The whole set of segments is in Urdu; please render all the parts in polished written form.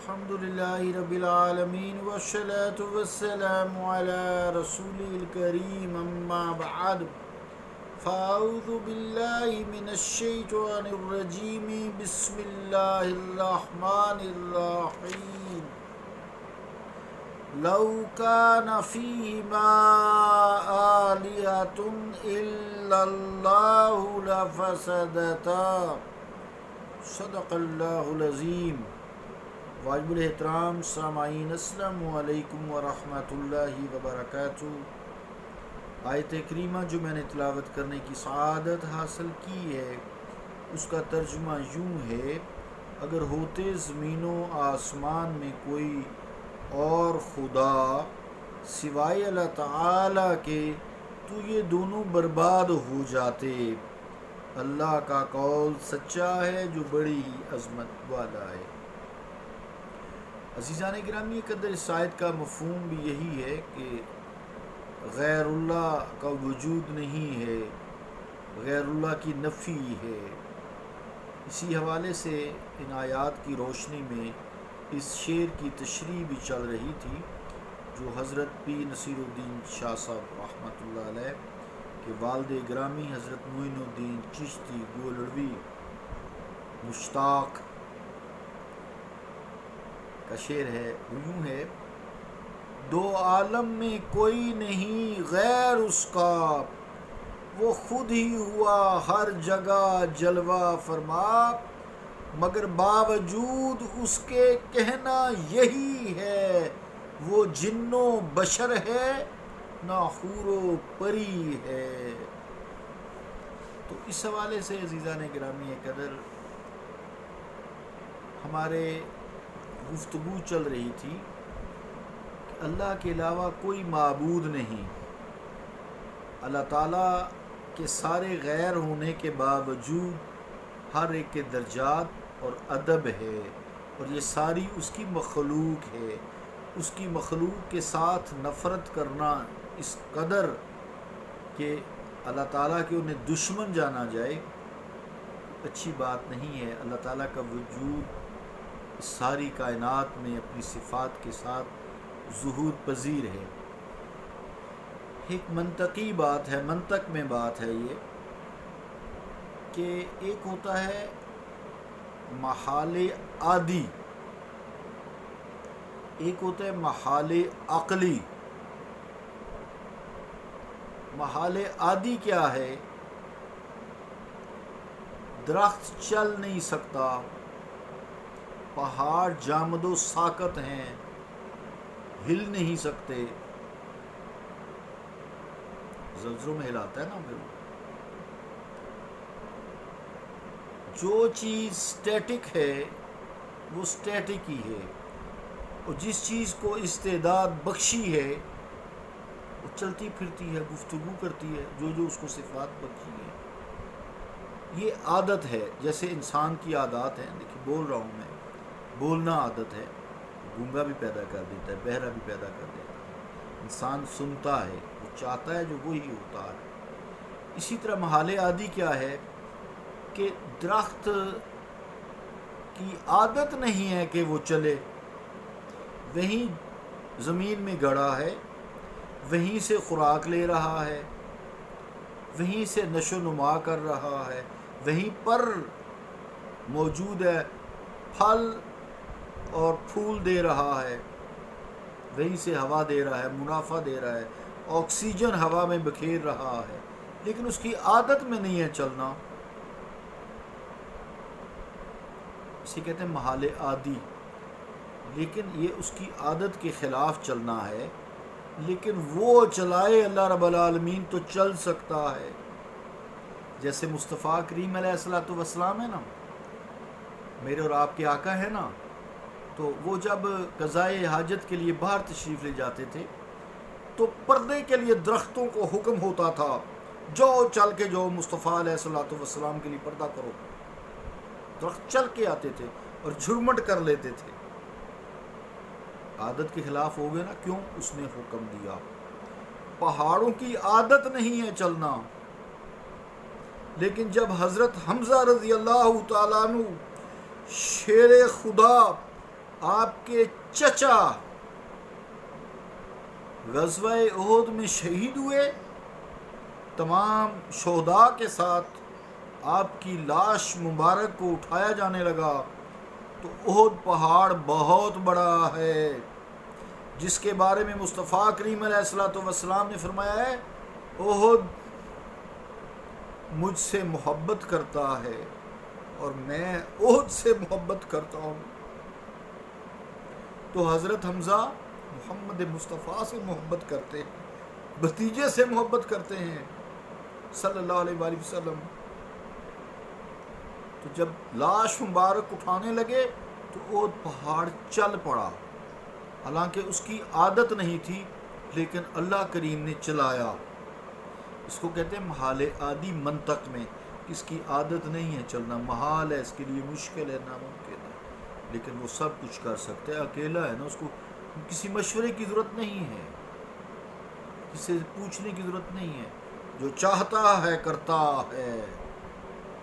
الحمد لله رب العالمين والصلاة والسلام على رسوله الكريم أما بعد فأعوذ بالله من الشيطان الرجيم بسم الله الرحمن الرحيم لو كان فيهما آلهة إلا الله لفسدتا صدق اللہ العظیم۔ واجب الاحترام سامعین، السلام علیکم ورحمۃ اللہ وبرکاتہ۔ آیت کریمہ جو میں نے تلاوت کرنے کی سعادت حاصل کی ہے، اس کا ترجمہ یوں ہے: اگر ہوتے زمین و آسمان میں کوئی اور خدا سوائے اللہ تعالیٰ کے تو یہ دونوں برباد ہو جاتے۔ اللہ کا قول سچا ہے جو بڑی ہی عظمت والا ہے۔ عزیزان گرامی قدر، اس آیت کا مفہوم بھی یہی ہے کہ غیر اللہ کا وجود نہیں ہے، غیر اللہ کی نفی ہے۔ اسی حوالے سے ان آیات کی روشنی میں اس شعر کی تشریح بھی چل رہی تھی جو حضرت پی نصیر الدین شاہ صاحب رحمۃ اللہ علیہ کہ والد گرامی حضرت معین الدین چشتی گولڑوی مشتاق کا شعر ہے۔ وہ یوں ہے: دو عالم میں کوئی نہیں غیر اس کا، وہ خود ہی ہوا ہر جگہ جلوہ فرما، مگر باوجود اس کے کہنا یہی ہے، وہ جن و بشر ہے نہ حور و پری ہے۔ تو اس حوالے سے عزیزان گرامی قدر ہمارے گفتگو چل رہی تھی کہ اللہ کے علاوہ کوئی معبود نہیں۔ اللہ تعالیٰ کے سارے غیر ہونے کے باوجود ہر ایک کے درجات اور ادب ہے، اور یہ ساری اس کی مخلوق ہے۔ اس کی مخلوق کے ساتھ نفرت کرنا اس قدر کہ اللہ تعالیٰ کے انہیں دشمن جانا جائے، اچھی بات نہیں ہے۔ اللہ تعالیٰ کا وجود اس ساری کائنات میں اپنی صفات کے ساتھ ظہور پذیر ہے۔ ایک منطقی بات ہے، منطق میں بات ہے یہ کہ ایک ہوتا ہے محال عادی، ایک ہوتا ہے محال عقلی۔ محال عادی کیا ہے؟ درخت چل نہیں سکتا، پہاڑ جامد و ساکت ہیں، ہل نہیں سکتے، زلزلوں میں ہلاتا ہے نا پھر۔ جو چیز سٹیٹک ہے وہ سٹیٹک ہی ہے، اور جس چیز کو استعداد بخشی ہے وہ چلتی پھرتی ہے، گفتگو کرتی ہے، جو اس کو صفات بخشی ہے۔ یہ عادت ہے، جیسے انسان کی عادات ہیں۔ دیکھیے بول رہا ہوں میں، بولنا عادت ہے، گونگا بھی پیدا کر دیتا ہے، بہرا بھی پیدا کر دیتا ہے۔ انسان سنتا ہے، وہ چاہتا ہے جو وہی ہوتا ہے۔ اسی طرح محال عادی کیا ہے کہ درخت کی عادت نہیں ہے کہ وہ چلے، وہیں زمین میں گڑا ہے، وہیں سے خوراک لے رہا ہے، وہیں سے نشو و نما کر رہا ہے، وہیں پر موجود ہے، پھل اور پھول دے رہا ہے، وہیں سے ہوا دے رہا ہے، منافع دے رہا ہے، آکسیجن ہوا میں بکھیر رہا ہے، لیکن اس کی عادت میں نہیں ہے چلنا۔ اسے کہتے ہیں محال عادی، لیکن یہ اس کی عادت کے خلاف چلنا ہے۔ لیکن وہ چلائے اللہ رب العالمین تو چل سکتا ہے۔ جیسے مصطفیٰ کریم علیہ السلام ہے نا، میرے اور آپ کے آقا ہے نا، تو وہ جب قضائے حاجت کے لیے باہر تشریف لے جاتے تھے تو پردے کے لیے درختوں کو حکم ہوتا تھا، جو چل کے جو مصطفیٰ علیہ السلام کے لیے پردہ کرو۔ درخت چل کے آتے تھے اور جھرمٹ کر لیتے تھے۔ عادت کے خلاف ہو گئے نا، کیوں؟ اس نے حکم دیا۔ پہاڑوں کی عادت نہیں ہے چلنا، لیکن جب حضرت حمزہ رضی اللہ تعالیٰ عنہ شیر خدا آپ کے چچا غزوہ احد میں شہید ہوئے، تمام شہداء کے ساتھ آپ کی لاش مبارک کو اٹھایا جانے لگا، تو احد پہاڑ بہت بڑا ہے، جس کے بارے میں مصطفیٰ کریم علیہ الصلوۃ والسلام نے فرمایا ہے احد مجھ سے محبت کرتا ہے اور میں احد سے محبت کرتا ہوں۔ تو حضرت حمزہ محمد مصطفیٰ سے محبت کرتے ہیں، بھتیجے سے محبت کرتے ہیں صلی اللہ علیہ وآلہ وسلم۔ تو جب لاش مبارک اٹھانے لگے تو احد پہاڑ چل پڑا، حالانکہ اس کی عادت نہیں تھی، لیکن اللہ کریم نے چلایا۔ اس کو کہتے ہیں محال عادی منطق میں، اس کی عادت نہیں ہے چلنا، محال ہے، اس کے لیے مشکل ہے، ناممکن ہے، لیکن وہ سب کچھ کر سکتے ہیں، اکیلا ہے نا، اس کو کسی مشورے کی ضرورت نہیں ہے، کسی سے پوچھنے کی ضرورت نہیں ہے، جو چاہتا ہے کرتا ہے،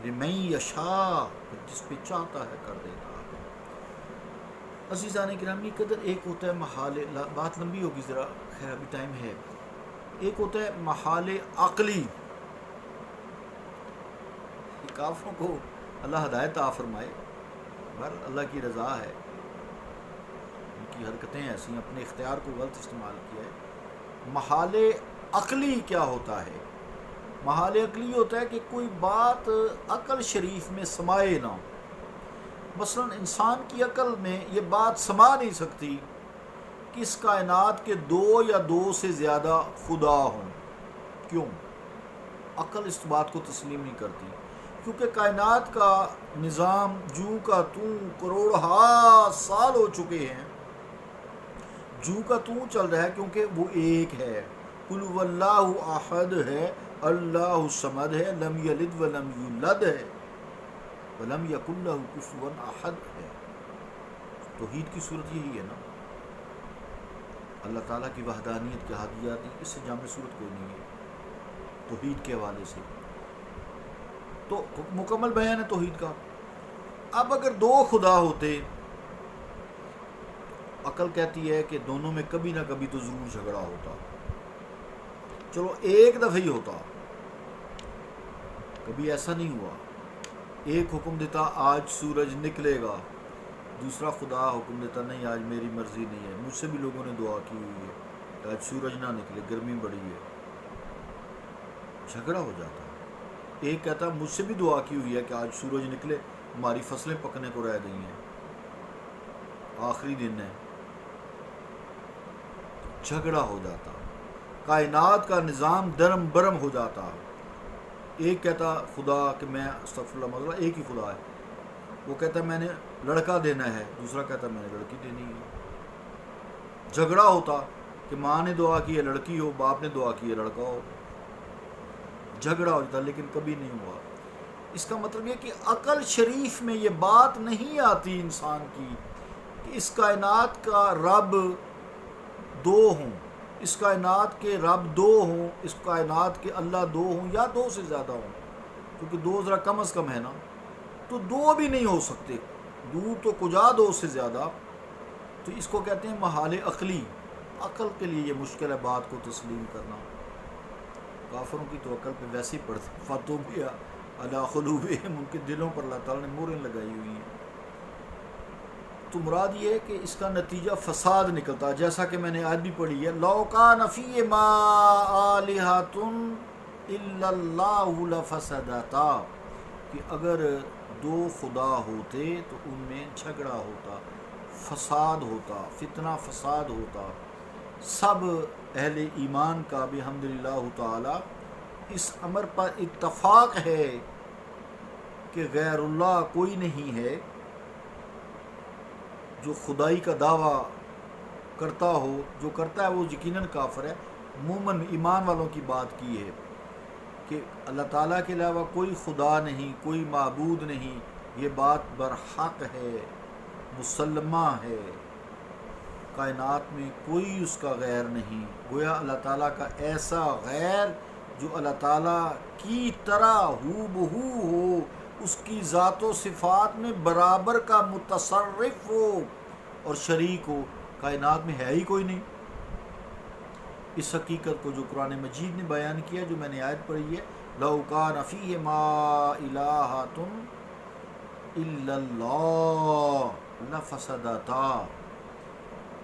لمن یشاء، جس پہ چاہتا ہے کر دیتا ہے۔ عزیزان گرامی قدر، ایک ہوتا ہے محال، بات لمبی ہوگی ذرا، خیر ابھی ٹائم ہے، ایک ہوتا ہے محال عقلی، کافروں کو اللہ ہدایت عطا فرمائے، بہر اللہ کی رضا ہے، ان کی حرکتیں ایسی ہیں، اپنے اختیار کو غلط استعمال کیا ہے۔ محال عقلی کیا ہوتا ہے؟ محال عقلی ہوتا ہے کہ کوئی بات عقل شریف میں سمائے نہ، مثلا انسان کی عقل میں یہ بات سما نہیں سکتی کہ اس کائنات کے دو یا دو سے زیادہ خدا ہوں۔ کیوں؟ عقل اس بات کو تسلیم نہیں کرتی، کیونکہ کائنات کا نظام جوں کا توں کروڑہا سال ہو چکے ہیں، جوں کا توں چل رہا ہے، کیونکہ وہ ایک ہے، قل هو اللہ احد ہے، اللہ الصمد ہے، لم یلد ولم یولد ہے، ولم یکن لہ کفوا احد ہے۔ توحید کی صورت یہی ہے نا، اللہ تعالیٰ کی وحدانیت کی احادیت، اس سے جامع صورت کوئی نہیں ہے توحید کے حوالے سے، تو مکمل بیان ہے توحید کا۔ اب اگر دو خدا ہوتے، عقل کہتی ہے کہ دونوں میں کبھی نہ کبھی تو ضرور جھگڑا ہوتا، چلو ایک دفعہ ہی ہوتا، کبھی ایسا نہیں ہوا، ایک حکم دیتا آج سورج نکلے گا، دوسرا خدا حکم دیتا نہیں آج میری مرضی نہیں ہے، مجھ سے بھی لوگوں نے دعا کی ہوئی ہے کہ آج سورج نہ نکلے، گرمی بڑی ہے، جھگڑا ہو جاتا۔ ایک کہتا مجھ سے بھی دعا کی ہوئی ہے کہ آج سورج نکلے، ہماری فصلیں پکنے کو رہ گئی ہیں، آخری دن ہے، جھگڑا ہو جاتا، کائنات کا نظام درم برم ہو جاتا۔ ایک کہتا خدا کہ میں استغفر اللہ مطلب ایک ہی خدا ہے، وہ کہتا میں نے لڑکا دینا ہے، دوسرا کہتا میں نے لڑکی دینی ہے، جھگڑا ہوتا کہ ماں نے دعا کی ہے لڑکی ہو، باپ نے دعا کی ہے لڑکا ہو، جھگڑا ہو جاتا، لیکن کبھی نہیں ہوا۔ اس کا مطلب یہ کہ عقل شریف میں یہ بات نہیں آتی انسان کی کہ اس کائنات کا رب دو ہوں، اس کائنات کے رب دو ہوں، اس کائنات کے اللہ دو ہوں یا دو سے زیادہ ہوں، کیونکہ دو ذرا کم از کم ہے نا، تو دو بھی نہیں ہو سکتے، دو تو کجا دو سے زیادہ، تو اس کو کہتے ہیں محال عقلی۔ عقل کے لیے یہ مشکل ہے بات کو تسلیم کرنا، کافروں کی تو عقل پہ ویسے ہی پڑتی، فتو بھی علی قلوبہم، ان کے دلوں پر اللہ تعالیٰ نے موریں لگائی ہوئی ہیں۔ تو مراد یہ ہے کہ اس کا نتیجہ فساد نکلتا، جیسا کہ میں نے آج بھی پڑھی ہے، لو کان فیہما آلہۃ الا اللہ لفسدتا، کہ اگر دو خدا ہوتے تو ان میں جھگڑا ہوتا، فساد ہوتا، فتنہ فساد ہوتا۔ سب اہل ایمان کا بحمدللہ تعالی اس امر پر اتفاق ہے کہ غیر اللہ کوئی نہیں ہے جو خدائی کا دعویٰ کرتا ہو، جو کرتا ہے وہ یقیناً کافر ہے۔ مومن ایمان والوں کی بات کی ہے کہ اللہ تعالیٰ کے علاوہ کوئی خدا نہیں، کوئی معبود نہیں، یہ بات برحق ہے، مسلمہ ہے، کائنات میں کوئی اس کا غیر نہیں، گویا اللہ تعالیٰ کا ایسا غیر جو اللہ تعالیٰ کی طرح ہو بہو ہو، اس کی ذات و صفات میں برابر کا متصرف ہو، اور شریک ہو، کائنات میں ہے ہی کوئی نہیں۔ اس حقیقت کو جو قرآن مجید نے بیان کیا، جو میں نے آیت پڑھی ہے، لَوْ كَانَ فِيهِمَا إِلَٰهَةٌ إِلَّا اللَّهُ لَفَسَدَتَا،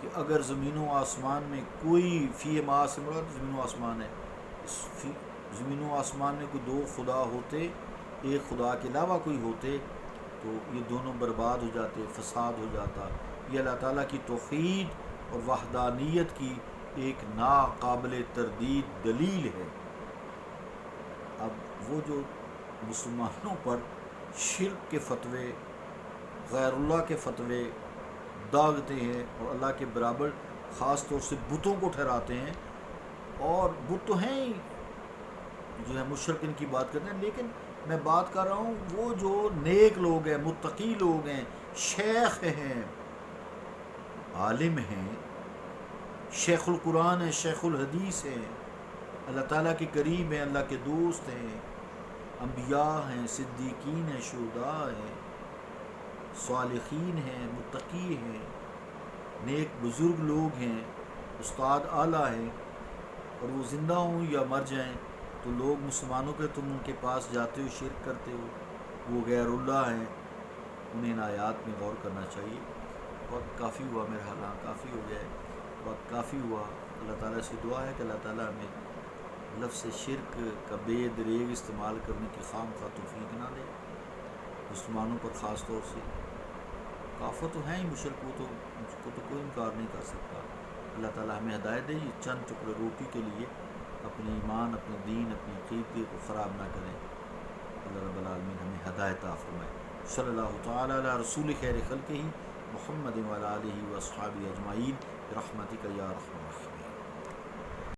کہ اگر زمین و آسمان میں کوئی، فیہما سے مراد زمین و آسمان ہے، زمین و آسمان میں کوئی دو خدا ہوتے، ایک خدا کے علاوہ کوئی ہوتے تو یہ دونوں برباد ہو جاتے، فساد ہو جاتا۔ یہ اللہ تعالیٰ کی توحید اور وحدانیت کی ایک ناقابل تردید دلیل ہے۔ اب وہ جو مسلمانوں پر شرک کے فتوے، غیر اللہ کے فتوے داغتے ہیں اور اللہ کے برابر خاص طور سے بتوں کو ٹھہراتے ہیں، اور بت تو ہیں ہی، جو ہے مشرکین کی بات کرتے ہیں، لیکن میں بات کر رہا ہوں وہ جو نیک لوگ ہیں، متقی لوگ ہیں، شیخ ہیں، عالم ہیں، شیخ القرآن ہیں، شیخ الحدیث ہیں، اللہ تعالیٰ کے قریب ہیں، اللہ کے دوست ہیں، انبیاء ہیں، صدیقین ہیں، شہداء ہیں، صالحین ہیں، متقی ہیں، نیک بزرگ لوگ ہیں، استاد اعلیٰ ہیں، اور وہ زندہ ہوں یا مر جائیں تو لوگ مسلمانوں کے، تم ان کے پاس جاتے ہو، شرک کرتے ہو، وہ غیر اللہ ہیں۔ انہیں ان آیات میں غور کرنا چاہیے۔ وقت کافی ہوا میرا حال، کافی ہو گیا ہے، وقت کافی ہوا۔ اللہ تعالیٰ سے دعا ہے کہ اللہ تعالیٰ ہمیں لفظ شرک کا بے دریغ استعمال کرنے کی خام خواہ توفیق نہ دے، مسلمانوں پر خاص طور سے۔ کافر تو ہیں ہی مشرک، وہ تو اس کو تو کوئی انکار نہیں کر سکتا۔ اللہ تعالیٰ ہمیں ہدایت دے، یہ چند ٹکڑے روٹی کے لیے اپنے ایمان، اپنے دین، اپنی عقیدے کو خراب نہ کریں۔ اللہ رب العالمین ہمیں ہدایت عطا فرمائے۔ صلی اللہ تعالیٰ علی رسول خیر خلقہ محمد وعلی آلہ واصحابہ اجمعین برحمتک یا ارحم الراحمین۔